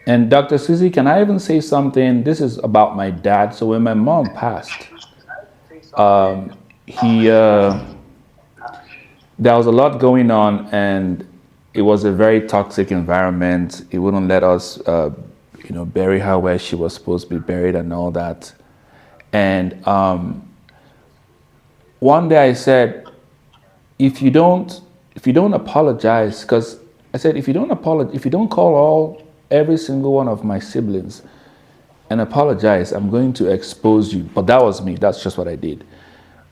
And Dr. Suzy, can I even say something? This is about my dad. So when my mom passed, he there was a lot going on, and it was a very toxic environment. He wouldn't let us, bury her where she was supposed to be buried and all that. And one day I said, if you don't, if you don't apologize, because I said, if you don't apologize, if you don't call every single one of my siblings and apologize, I'm going to expose you. But that was me. That's just what I did.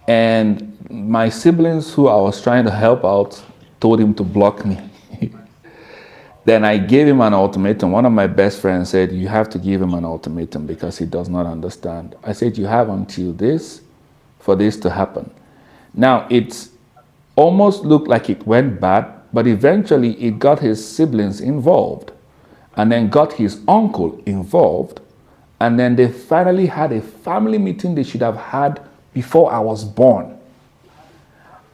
And my siblings who I was trying to help out told him to block me. Then I gave him an ultimatum. One of my best friends said, you have to give him an ultimatum because he does not understand. I said, you have until this for this to happen. Now, it almost looked like it went bad, but eventually it got his siblings involved and then got his uncle involved. And then they finally had a family meeting they should have had before I was born,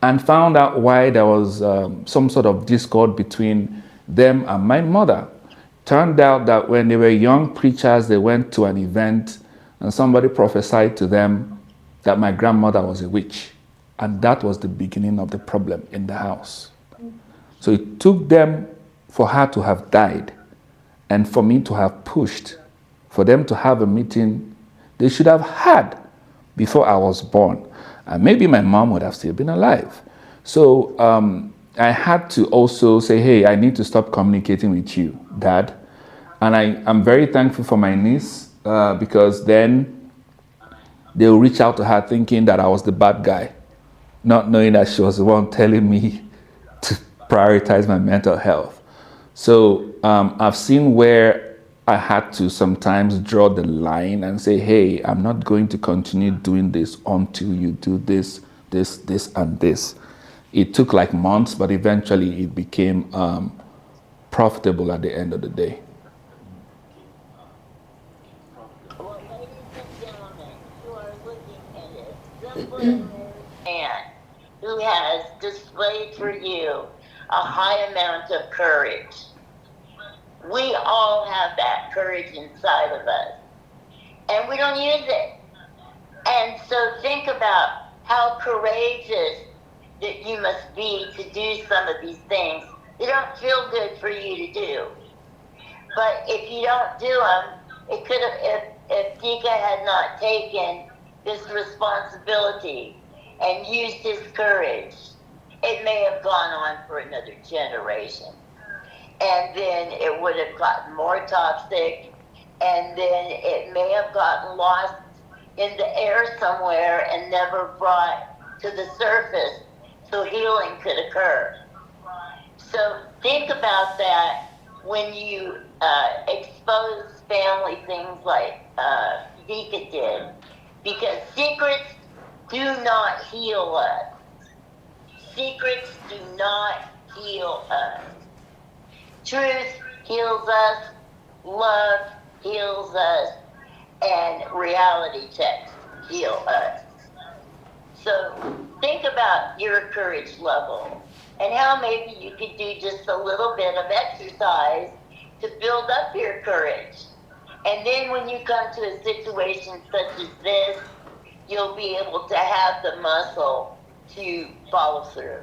and found out why there was some sort of discord between them and my mother. Turned out that when they were young preachers, they went to an event and somebody prophesied to them that my grandmother was a witch. And that was the beginning of the problem in the house. So it took them for her to have died and for me to have pushed for them to have a meeting they should have had before I was born. And maybe my mom would have still been alive. So I had to also say, hey, I need to stop communicating with you, Dad. And I'm very thankful for my niece because then they'll reach out to her thinking that I was the bad guy, not knowing that she was the one telling me to prioritize my mental health. So I've seen where I had to sometimes draw the line and say, hey, I'm not going to continue doing this until you do this, this, and this. It took like months, but eventually it became profitable at the end of the day. Well, ladies and gentlemen, you are looking at a exemplary man who has displayed for you a high amount of courage. We all have that courage inside of us, and we don't use it. And so think about how courageous that you must be to do some of these things. They don't feel good for you to do. But if you don't do them, it could have, if Dika had not taken this responsibility and used his courage, it may have gone on for another generation. And then it would have gotten more toxic, and then it may have gotten lost in the air somewhere and never brought to the surface so healing could occur. So think about that when you expose family things like Vika did, because secrets do not heal us. Secrets do not heal us. Truth heals us, love heals us, and reality checks heal us. So think about your courage level and how maybe you could do just a little bit of exercise to build up your courage. And then when you come to a situation such as this, you'll be able to have the muscle to follow through.